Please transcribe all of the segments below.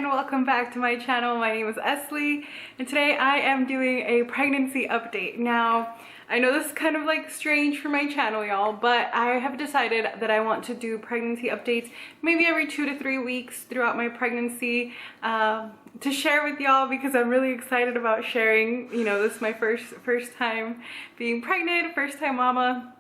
and welcome back to my channel. My name is Esli and today I am doing a pregnancy update. Now, I know this is kind of like strange for my channel, y'all, but I have decided that I want to do pregnancy updates maybe every 2 to 3 weeks throughout my pregnancy to share with y'all because I'm really excited about sharing. You know, this is my first time being pregnant, first time mama.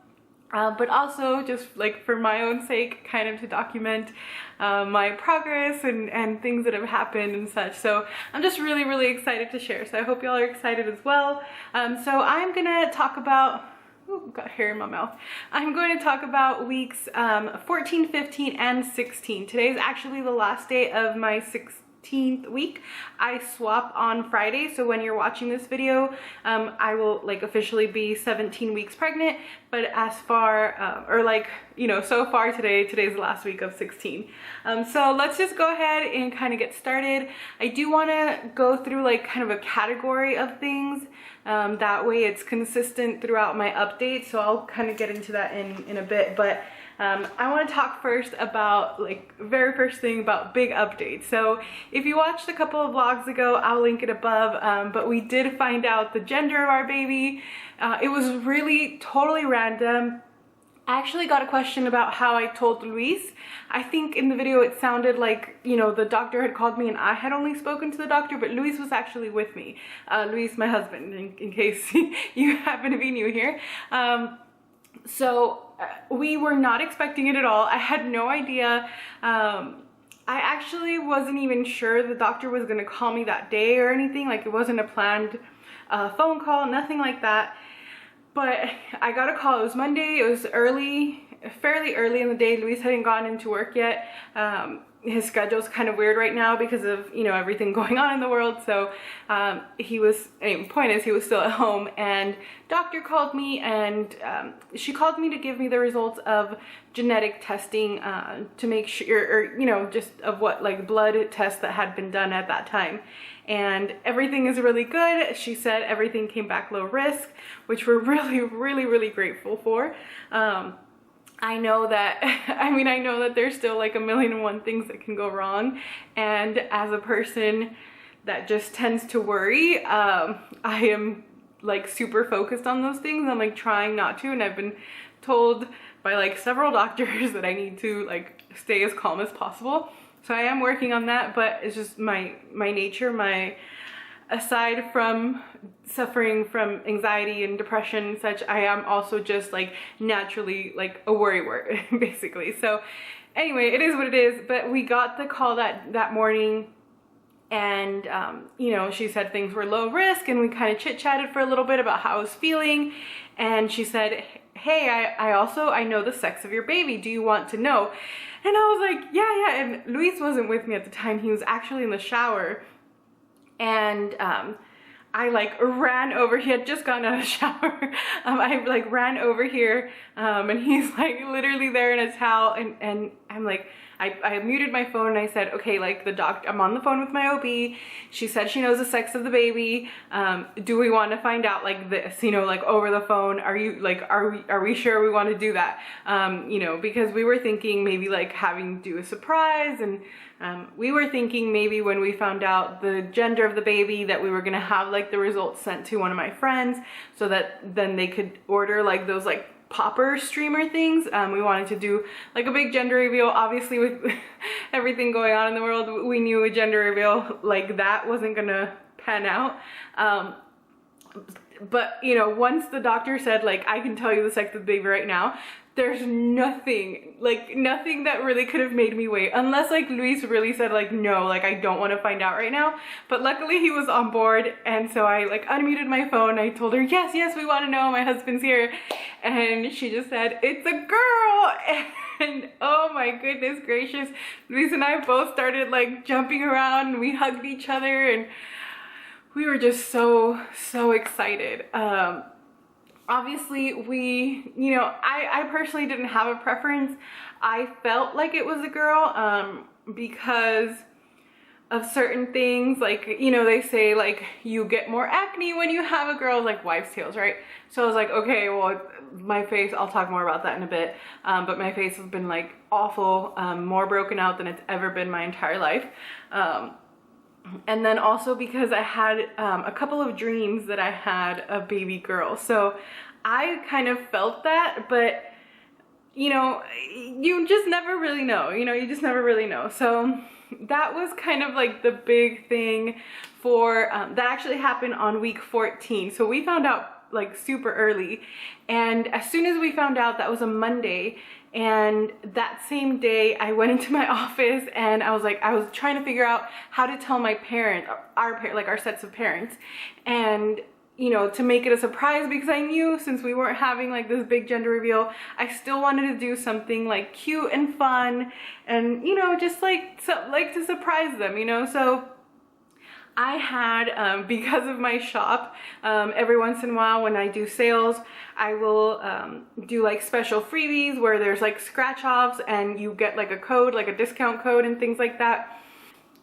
But also just like for my own sake, kind of to document my progress and things that have happened and such. So I'm just really excited to share. So I hope y'all are excited as well. So I'm gonna talk about, ooh, got hair in my mouth. I'm going to talk about weeks 14, 15, and 16. Today is actually the last day of my 16th week. I swap on Friday, so when you're watching this video, I will like officially be 17 weeks pregnant, but as far or like, you know, so far today's the last week of 16. So let's just go ahead and kind of get started. I do want to go through like kind of a category of things, that way it's consistent throughout my update, so I'll kind of get into that in a bit. But I want to talk first about, like, very first thing about big updates. So if you watched a couple of vlogs ago, I'll link it above, but we did find out the gender of our baby. It was really totally random. I actually got a question about how I told Luis. I think in the video it sounded like, you know, the doctor had called me and I had only spoken to the doctor, but Luis was actually with me. Luis, my husband, in case you happen to be new here. So we were not expecting it at all. I had no idea. I actually wasn't even sure the doctor was going to call me that day or anything. Like, it wasn't a planned phone call, nothing like that. But I got a call. It was Monday. It was early, fairly early in the day. Luis hadn't gone into work yet. His schedule's kind of weird right now because of, you know, everything going on in the world. So point is, he was still at home, and doctor called me, and she called me to give me the results of genetic testing to make sure, or, you know, just of what, like, blood tests that had been done at that time. And everything is really good. She said everything came back low risk, which we're really grateful for. I know that, I know that there's still like 1,000,001 things that can go wrong. And as a person that just tends to worry, I am like super focused on those things. I'm like trying not to, and I've been told by like several doctors that I need to like stay as calm as possible. So I am working on that, but it's just my nature, aside from suffering from anxiety and depression and such, I am also just like naturally like a worrywart, basically. So anyway, it is what it is. But we got the call that morning, and you know, she said things were low risk, and we kind of chit-chatted for a little bit about how I was feeling. And she said, hey, I know the sex of your baby. Do you want to know? And I was like, yeah. And Luis wasn't with me at the time. He was actually in the shower. And I like ran over, he had just gotten out of the shower. I like ran over here, and he's like literally there in a towel, and I'm like, I muted my phone and I said, okay, like I'm on the phone with my OB. She said she knows the sex of the baby. Do we want to find out like this, you know, like over the phone? Are you like, are we sure we want to do that? You know, because we were thinking maybe like having to do a surprise, and we were thinking maybe when we found out the gender of the baby that we were gonna have like the results sent to one of my friends so that then they could order like those like popper streamer things. We wanted to do like a big gender reveal. Obviously with everything going on in the world, we knew a gender reveal like that wasn't gonna pan out. But you know, once the doctor said like, I can tell you the sex of the baby right now, there's nothing that really could have made me wait, unless like Luis really said like, no, like I don't want to find out right now. But luckily he was on board, and so I like unmuted my phone. I told her, yes, we want to know, my husband's here. And she just said, it's a girl. And oh my goodness gracious, Luis and I both started like jumping around, and we hugged each other, and we were just so excited. Obviously you know, I personally didn't have a preference. I felt like it was a girl because of certain things, like, you know, they say like you get more acne when you have a girl, like wives' tales, right? So I was like, okay, well, my face, I'll talk more about that in a bit, but my face has been like awful, more broken out than it's ever been my entire life. And then also because I had a couple of dreams that I had a baby girl. So I kind of felt that, but you know, you just never really know, you just never really know. So that was kind of like the big thing for, that actually happened on week 14. So we found out like super early. And as soon as we found out, that was a Monday. And that same day I went into my office and I was trying to figure out how to tell my parents, our sets of parents, and to make it a surprise, because I knew since we weren't having like this big gender reveal, I still wanted to do something like cute and fun and, just like to surprise them, So I had, because of my shop, every once in a while when I do sales, I will do like special freebies where there's like scratch offs and you get like a code, like a discount code and things like that.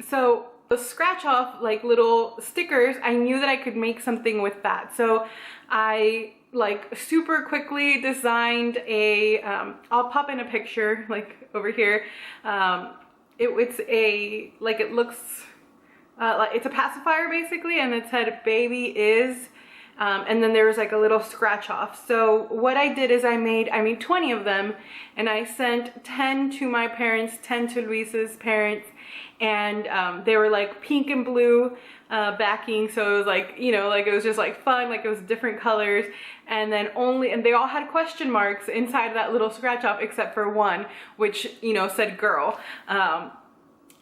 So the scratch off like little stickers, I knew that I could make something with that. So I like super quickly designed a, I'll pop in a picture like over here. It's a, like it looks like it's a pacifier basically, and it said baby is, and then there was like a little scratch off. So what I did is I made 20 of them, and I sent 10 to my parents, 10 to Luis's parents, and they were like pink and blue backing, so it was like, like it was just like fun, like it was different colors, and then and they all had question marks inside of that little scratch off except for one, which said girl.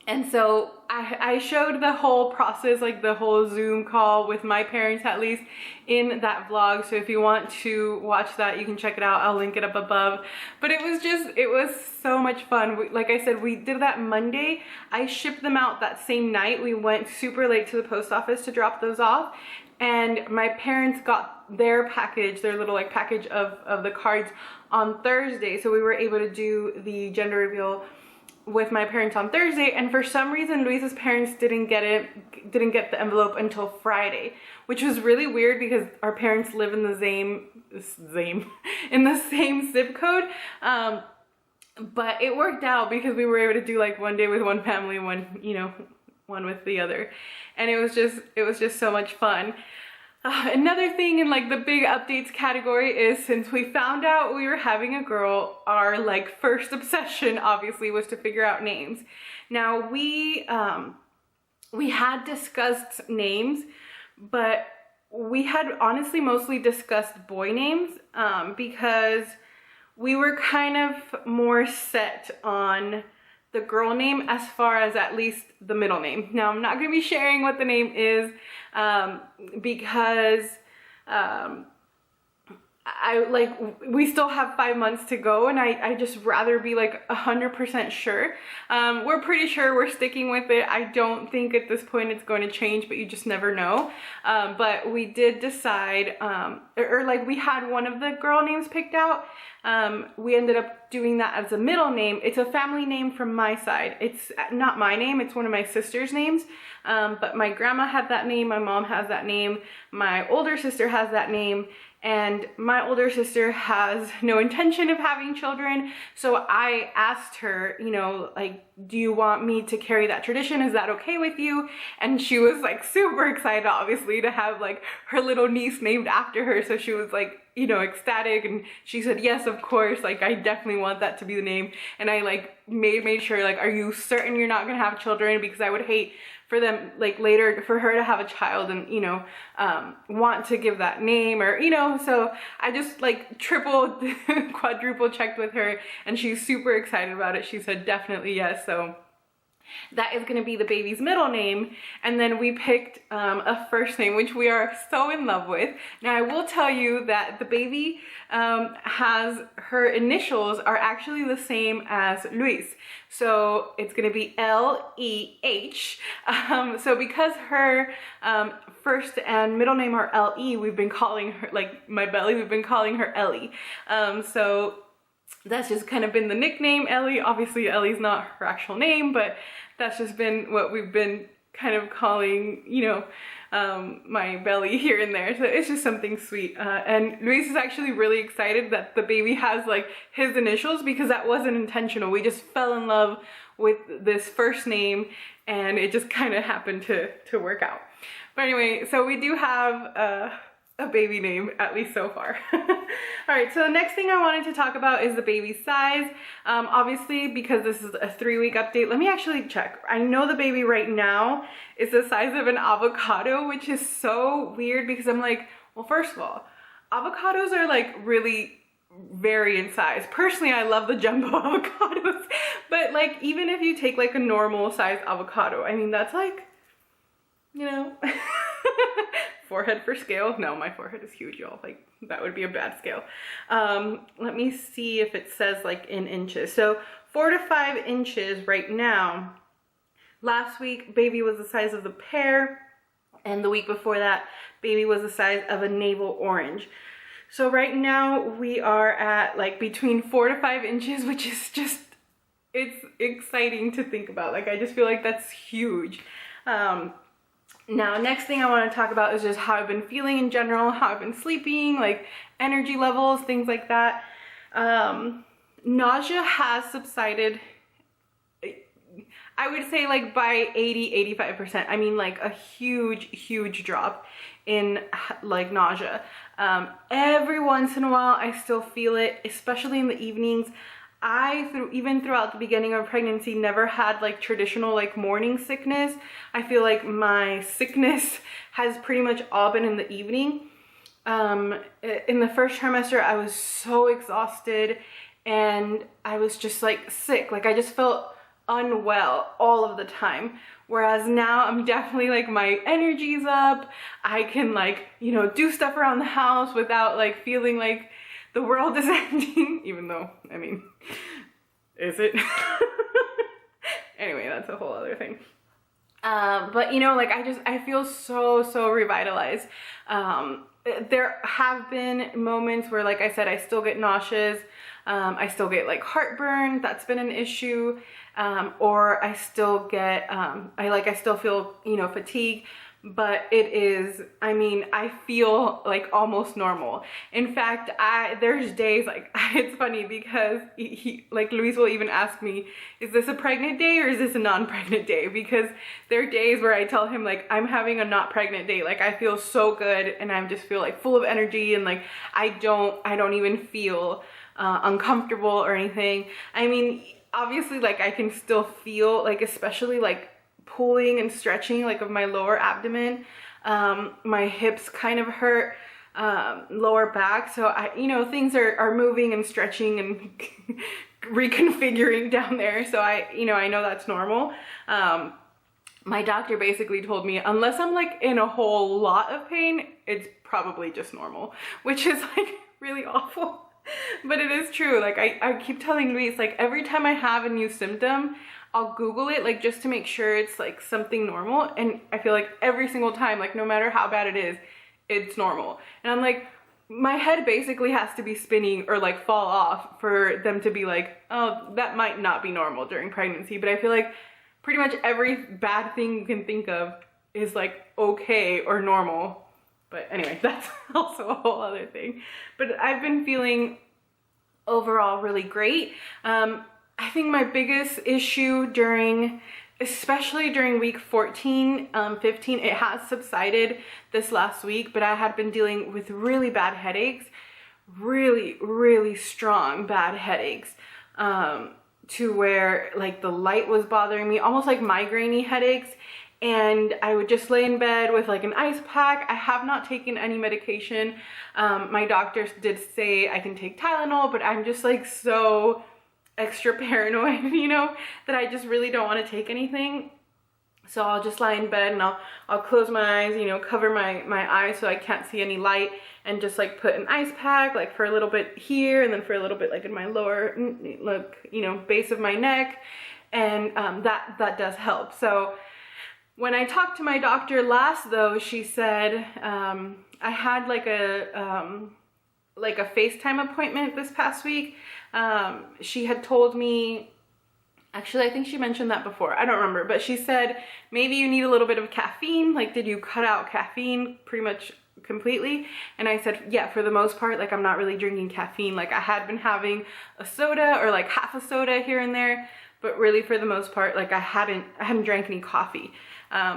And so I showed the whole process, like the whole Zoom call with my parents at least, in that vlog. So if you want to watch that, you can check it out. I'll link it up above. But it was so much fun. Like I said, we did that Monday. I shipped them out that same night. We went super late to the post office to drop those off. And my parents got their package, their little like package of the cards on Thursday. So we were able to do the gender reveal with my parents on Thursday, and for some reason Luis's parents didn't get the envelope until Friday, which was really weird because our parents live in the same zip code, but it worked out because we were able to do like one day with one family, one with the other, and it was just so much fun. Another thing in like the big updates category is, since we found out we were having a girl, our like first obsession obviously was to figure out names. Now we had discussed names, but we had honestly mostly discussed boy names because we were kind of more set on the girl name as far as at least the middle name. Now I'm not going to be sharing what the name is because we still have 5 months to go, and I just rather be like 100% sure. We're pretty sure we're sticking with it. I don't think at this point it's going to change, but you just never know. But we did decide, or like we had one of the girl names picked out. We ended up doing that as a middle name. It's a family name from my side. It's not my name, it's one of my sister's names. But my grandma had that name, my mom has that name, my older sister has that name, and my older sister has no intention of having children. So I asked her, like, do you want me to carry that tradition? Is that okay with you? And she was like super excited, obviously, to have like her little niece named after her. So she was like, ecstatic, and she said, yes, of course, like I definitely want that to be the name. And I like made sure, like, are you certain you're not gonna have children? Because I would hate for them, like later, for her to have a child and want to give that name, or so I just like triple quadruple checked with her, and she's super excited about it. She said definitely yes. So that is going to be the baby's middle name. And then we picked a first name, which we are so in love with. Now I will tell you that the baby has, her initials are actually the same as Luis. So it's going to be L-E-H. So because her first and middle name are L-E, we've been calling her, like my belly, we've been calling her Ellie. So that's just kind of been the nickname, Ellie. Obviously Ellie's not her actual name, but that's just been what we've been kind of calling, my belly here and there. So it's just something sweet. And Luis is actually really excited that the baby has like his initials, because that wasn't intentional. We just fell in love with this first name, and it just kind of happened to work out. But anyway, so we do have a baby name, at least so far. All right, so the next thing I wanted to talk about is the baby's size. Obviously, because this is a 3-week update, let me actually check. I know the baby right now is the size of an avocado, which is so weird because I'm like, well, first of all, avocados are like really vary in size. Personally, I love the jumbo avocados, but like even if you take like a normal sized avocado, I mean, that's like, you know, forehead for scale. No, my forehead is huge, y'all. Like that would be a bad scale. Let me see if it says like in inches. So 4 to 5 inches right now. Last week, baby was the size of the pear, and the week before that, baby was the size of a navel orange. So right now we are at like between 4 to 5 inches, which is just, it's exciting to think about. Like I just feel like that's huge. Now, next thing I want to talk about is just how I've been feeling in general, how I've been sleeping, like energy levels, things like that. Nausea has subsided, I would say like by 80-85%. I mean like a huge drop in like nausea. Every once in a while I still feel it, especially in the evenings. Even throughout the beginning of pregnancy, never had like traditional like morning sickness. I feel like my sickness has pretty much all been in the evening. In the first trimester, I was so exhausted and I was just like sick. Like I just felt unwell all of the time. Whereas now I'm definitely like my energy's up. I can like, you know, do stuff around the house without like feeling like the world is ending, even though, I mean, is it? Anyway, that's a whole other thing. But you know, like I feel so revitalized. There have been moments where, like I said, I still get nauseous. I still get like heartburn. That's been an issue. Or I still get, I still feel, you know, fatigue. But it is, I mean, I feel like almost normal. In fact, there's days like, it's funny because like Luis will even ask me, is this a pregnant day or is this a non-pregnant day? Because there are days where I tell him like, I'm having a not pregnant day. Like I feel so good and I just feel like full of energy and like, I don't even feel uncomfortable or anything. I mean, obviously like I can still feel like, especially like pulling and stretching like of my lower abdomen. My hips kind of hurt, lower back. So you know, things are moving and stretching and reconfiguring down there. So you know, I know that's normal. My doctor basically told me, unless I'm like in a whole lot of pain, it's probably just normal, which is like really awful. But it is true. Like I keep telling Luis, like every time I have a new symptom, I'll Google it like just to make sure it's like something normal. And I feel like every single time, like no matter how bad it is, it's normal. And I'm like, my head basically has to be spinning or like fall off for them to be like, oh, that might not be normal during pregnancy. But I feel like pretty much every bad thing you can think of is like okay or normal. But anyway, that's also a whole other thing. But I've been feeling overall really great. I think my biggest issue especially during week 14, 15, it has subsided this last week, but I had been dealing with really bad headaches, really strong bad headaches, to where like the light was bothering me, almost like migraine-y headaches. And I would just lay in bed with like an ice pack. I have not taken any medication. My doctor did say I can take Tylenol, but I'm just like so extra paranoid, you know, that I just really don't want to take anything. So I'll just lie in bed and I'll close my eyes, you know, cover my eyes so I can't see any light, and just like put an ice pack like for a little bit here and then for a little bit like in my lower, like, you know, base of my neck. And that does help. So when I talked to my doctor last though, she said I had like a FaceTime appointment this past week. She had told me, actually I think she mentioned that before, I don't remember, but she said maybe you need a little bit of caffeine. Like, did you cut out caffeine pretty much completely? And I said, yeah, for the most part. Like, I'm not really drinking caffeine. Like, I had been having a soda or like half a soda here and there, but really for the most part, like I hadn't drank any coffee.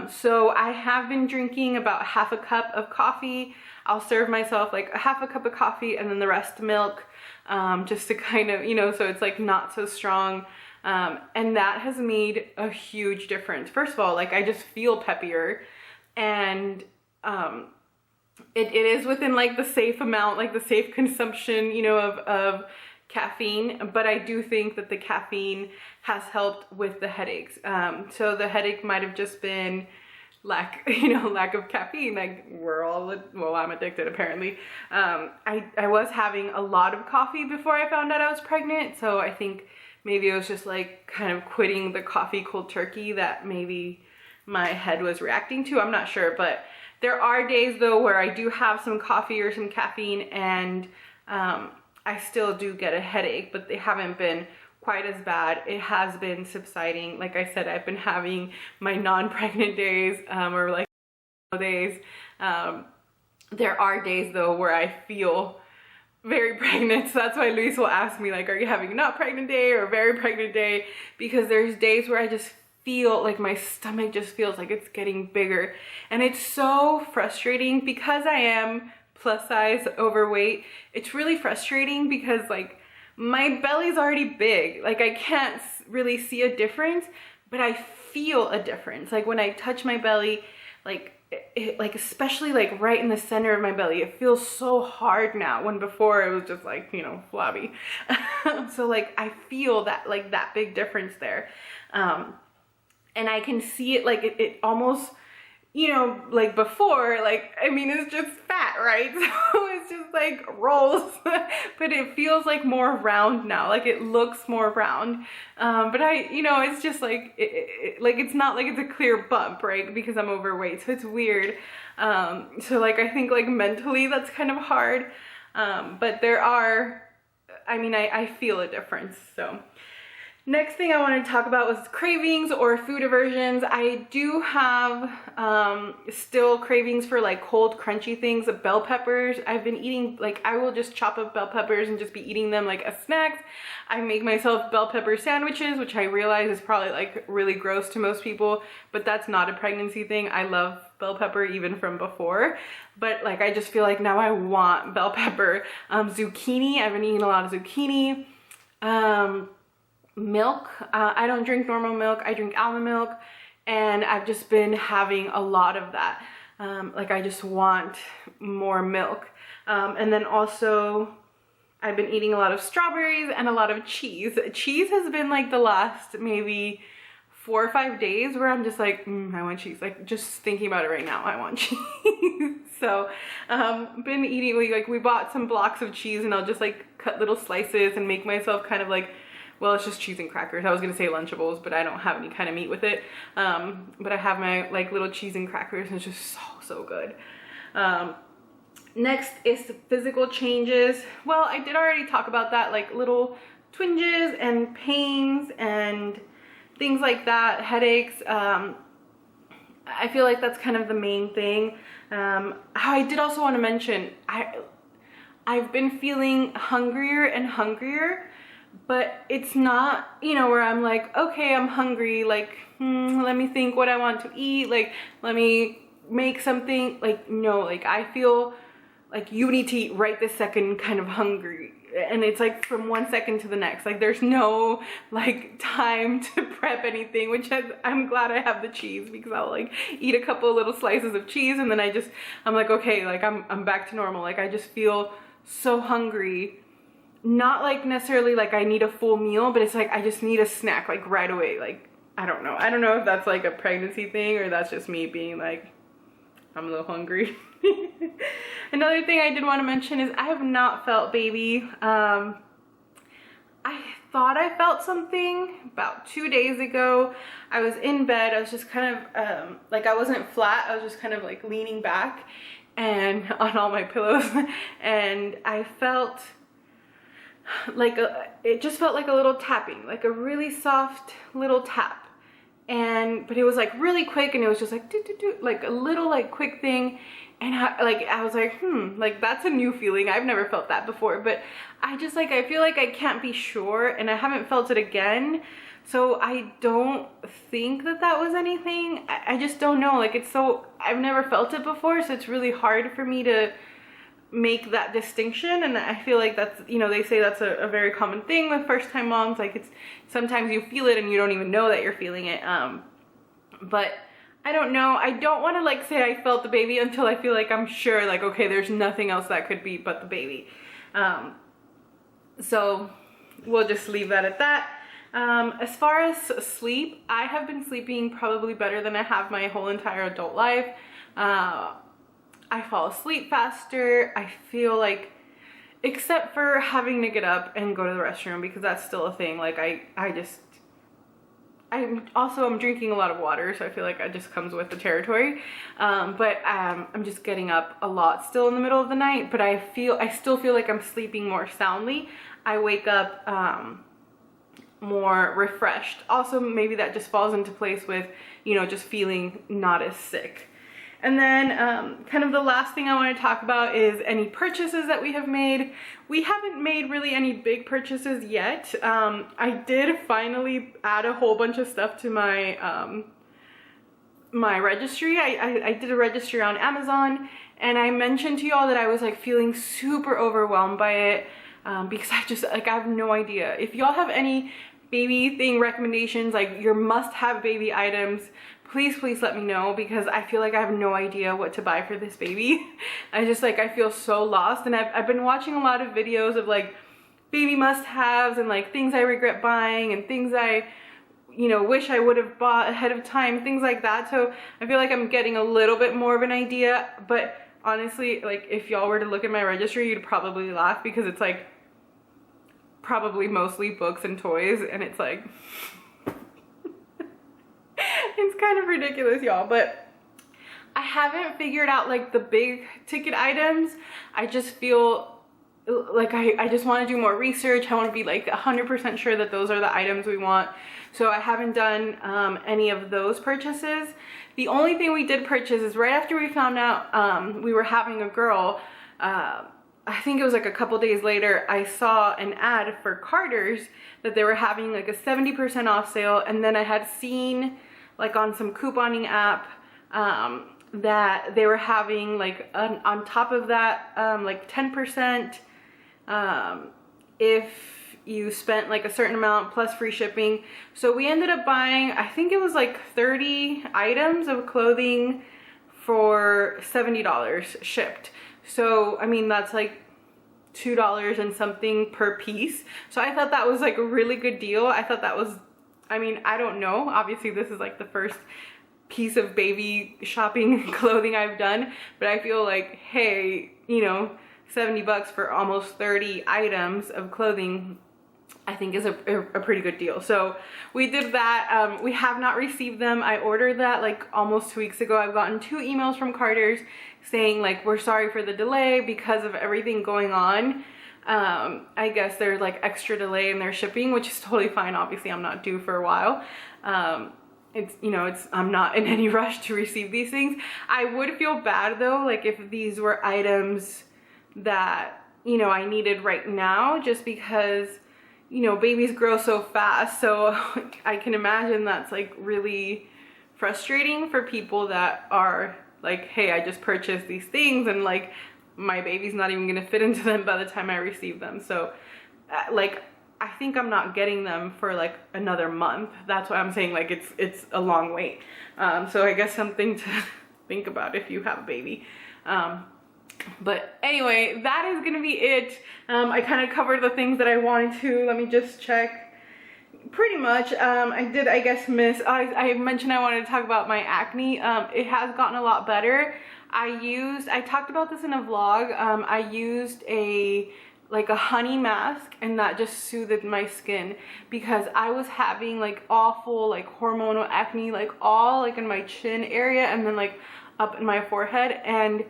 So I have been drinking about half a cup of coffee. I'll serve myself like a half a cup of coffee and then the rest milk, just to kind of, you know, so it's like not so strong. And that has made a huge difference. First of all, like I just feel peppier, and it is within like the safe amount, like the safe consumption, you know, of caffeine, but I do think that the caffeine has helped with the headaches. So the headache might have just been lack of caffeine. Like we're all, well, I'm addicted apparently. I was having a lot of coffee before I found out I was pregnant, so I think maybe it was just like kind of quitting the coffee cold turkey that maybe my head was reacting to. I'm not sure, but there are days though where I do have some coffee or some caffeine, and I still do get a headache, but they haven't been quite as bad. It has been subsiding. Like I said, I've been having my non-pregnant days, or like days. There are days though where I feel very pregnant, so that's why Luis will ask me like, are you having a not pregnant day or a very pregnant day? Because there's days where I just feel like my stomach just feels like it's getting bigger, and it's so frustrating because I am plus size overweight. It's really frustrating because like my belly's already big, like I can't really see a difference, but I feel a difference. Like when I touch my belly, like like especially like right in the center of my belly, it feels so hard now, when before it was just like, you know, flabby. So like I feel that like that big difference there, and I can see it, like it almost, you know, like before, like, I mean, it's just fat, right? So it's just like rolls, but it feels like more round now. Like it looks more round. But you know, it's just like, like, it's not like it's a clear bump, right? Because I'm overweight. So it's weird. So like, I think like mentally that's kind of hard. But there are, I mean, I feel a difference. So next thing I wanted to talk about was cravings or food aversions. I do have still cravings for like cold crunchy things, bell peppers. I've been eating, like I will just chop up bell peppers and just be eating them like as snacks. I make myself bell pepper sandwiches, which I realize is probably like really gross to most people, but that's not a pregnancy thing. I love bell pepper even from before, but like I just feel like now I want bell pepper. Zucchini, I've been eating a lot of zucchini. Milk, I don't drink normal milk, I drink almond milk, and I've just been having a lot of that. Like I just want more milk. And then also I've been eating a lot of strawberries and a lot of cheese. Cheese has been like the last maybe 4 or 5 days where I'm just like, I want cheese. Like just thinking about it right now, I want cheese. So been eating, like we bought some blocks of cheese, and I'll just like cut little slices and make myself kind of like, well, it's just cheese and crackers. I was gonna say Lunchables, but I don't have any kind of meat with it. But I have my like little cheese and crackers, and it's just so good. Next is physical changes. Well, I did already talk about that, like little twinges and pains and things like that, headaches. I feel like that's kind of the main thing. I did also want to mention, I've been feeling hungrier and hungrier, but it's not, you know, where I'm like, okay, I'm hungry, like, let me think what I want to eat, like, let me make something, like, no, like, I feel like you need to eat right this second kind of hungry, and it's like from 1 second to the next, like, there's no, like, time to prep anything, which I'm glad I have the cheese, because I'll, like, eat a couple of little slices of cheese, and then I'm like, okay, like, I'm back to normal, like, I just feel so hungry. Not like necessarily like I need a full meal, but it's like I just need a snack like right away. Like I don't know if that's like a pregnancy thing or that's just me being like, I'm a little hungry. Another thing I did want to mention is I have not felt baby. I thought I felt something about 2 days ago. I was in bed, I was just kind of like I wasn't flat, I was just kind of like leaning back and on all my pillows, and I felt like it just felt like a little tapping, like a really soft little tap, but it was like really quick, and it was just like doo, doo, doo, like a little like quick thing, and I was like, like that's a new feeling. I've never felt that before, but I just like, I feel like I can't be sure, and I haven't felt it again, So I don't think that that was anything. I just don't know. Like, it's so, I've never felt it before, so it's really hard for me to make that distinction. And I feel like that's, you know, they say that's a very common thing with first time moms. Like, it's sometimes you feel it and you don't even know that you're feeling it. But I don't know. I don't want to like say I felt the baby until I feel like I'm sure, like, okay, there's nothing else that could be but the baby. So we'll just leave that at that. As far as sleep, I have been sleeping probably better than I have my whole entire adult life. I fall asleep faster. I feel like, except for having to get up and go to the restroom, because that's still a thing. Like, I'm drinking a lot of water, so I feel like it just comes with the territory. But I'm just getting up a lot still in the middle of the night, but I still feel like I'm sleeping more soundly. I wake up more refreshed. Also, maybe that just falls into place with, you know, just feeling not as sick. And then kind of the last thing I want to talk about is any purchases that we have made. We haven't made really any big purchases yet. I did finally add a whole bunch of stuff to my my registry. I did a registry on Amazon, and I mentioned to y'all that I was like feeling super overwhelmed by it because I have no idea. If y'all have any baby thing recommendations, like your must-have baby items, please let me know, because I feel like I have no idea what to buy for this baby. I feel so lost. And I've been watching a lot of videos of like baby must-haves and like things I regret buying and things I, you know, wish I would have bought ahead of time, things like that. So I feel like I'm getting a little bit more of an idea. But honestly, like, if y'all were to look at my registry, you'd probably laugh, because it's like probably mostly books and toys, and it's like it's kind of ridiculous, y'all. But I haven't figured out like the big ticket items. I just feel like I just want to do more research. I want to be like 100% sure that those are the items we want. So I haven't done any of those purchases. The only thing we did purchase is right after we found out we were having a girl. I think it was like a couple days later, I saw an ad for Carter's that they were having like a 70% off sale. And then I had seen like on some couponing app that they were having like on top of that like 10% if you spent like a certain amount plus free shipping. So we ended up buying, I think it was like 30 items of clothing for $70 shipped. So I mean, that's like $2 and something per piece. So I thought that was like a really good deal. I thought that was, I mean, I don't know, obviously this is like the first piece of baby shopping clothing I've done, but I feel like, hey, you know, 70 bucks for almost 30 items of clothing, I think is a pretty good deal. So we did that. We have not received them. I ordered that like almost 2 weeks ago. I've gotten 2 emails from Carter's saying like, we're sorry for the delay because of everything going on. I guess there's like extra delay in their shipping, which is totally fine. Obviously I'm not due for a while. It's, you know, I'm not in any rush to receive these things. I would feel bad though, like if these were items that, you know, I needed right now, just because, you know, babies grow so fast. So I can imagine that's like really frustrating for people that are like, hey, I just purchased these things and like my baby's not even gonna fit into them by the time I receive them. So like, I think I'm not getting them for like another month. That's why I'm saying like it's a long wait. So I guess something to think about if you have a baby. But anyway, that is gonna be it. I kind of covered the things that I wanted to. Let me just check. Pretty much. I did, I guess, miss. I mentioned I wanted to talk about my acne. It has gotten a lot better. I talked about this in a vlog. I used a honey mask, and that just soothed my skin because I was having like awful like hormonal acne, like all like in my chin area and then like up in my forehead, and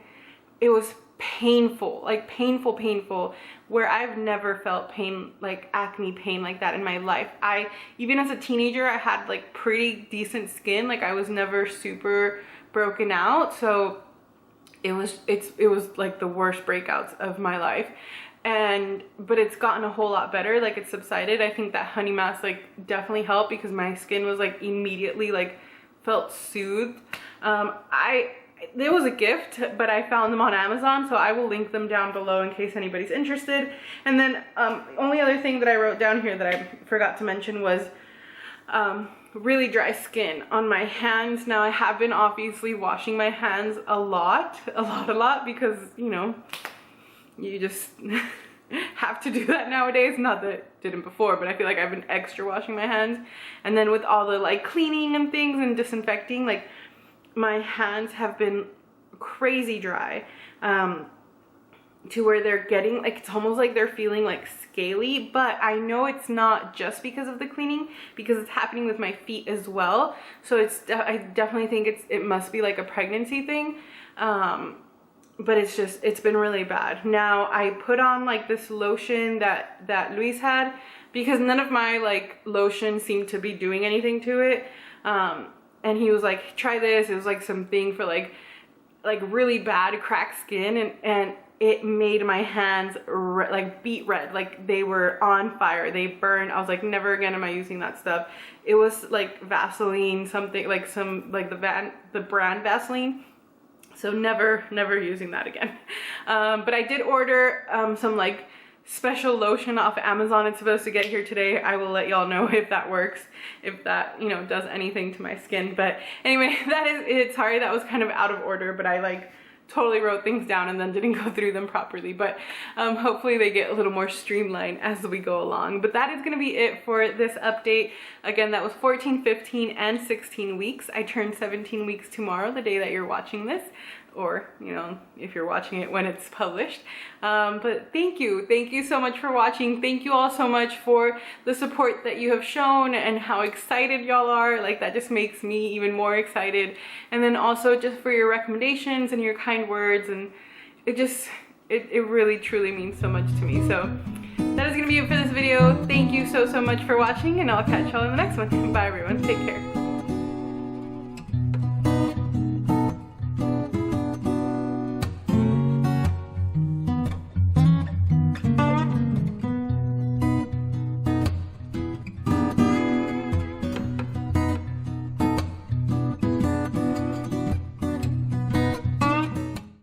it was painful, like painful, where I've never felt pain, like acne pain like that in my life. Even as a teenager, I had like pretty decent skin, like I was never super broken out. So it was like the worst breakouts of my life. but it's gotten a whole lot better. Like, it's subsided. I think that honey mask like definitely helped because my skin was like immediately like felt soothed. It was a gift, but I found them on Amazon, so I will link them down below in case anybody's interested. And then only other thing that I wrote down here that I forgot to mention was really dry skin on my hands. Now, I have been obviously washing my hands a lot because, you know, you just have to do that nowadays. Not that I didn't before, but I feel like I've been extra washing my hands. And then with all the like cleaning and things and disinfecting, like my hands have been crazy dry, to where they're getting like, it's almost like they're feeling like scaly. But I know it's not just because of the cleaning, because it's happening with my feet as well. So I definitely think it must be like a pregnancy thing. But it's been really bad. Now, I put on like this lotion that Luis had, because none of my like lotion seemed to be doing anything to it. And he was like, try this. It was like something for like really bad cracked skin, and it made my hands like beet red, like they were on fire, they burned. I was like, never again am I using that stuff. It was like Vaseline, something like the brand Vaseline. So never using that again. But I did order some like special lotion off Amazon. It's supposed to get here today. I will let y'all know if that works, if that, you know, does anything to my skin. But anyway, that is it. Sorry, that was kind of out of order, but I like totally wrote things down and then didn't go through them properly. But hopefully they get a little more streamlined as we go along. But that is going to be it for this update. Again, that was 14, 15, and 16 weeks. I turned 17 weeks tomorrow, the day that you're watching this, or, you know, if you're watching it when it's published. But thank you so much for watching. Thank you all so much for the support that you have shown and how excited y'all are. Like, that just makes me even more excited. And then also just for your recommendations and your kind words, and it really truly means so much to me. So that is gonna be it for this video. Thank you so much for watching, and I'll catch y'all in the next one. Bye everyone, take care.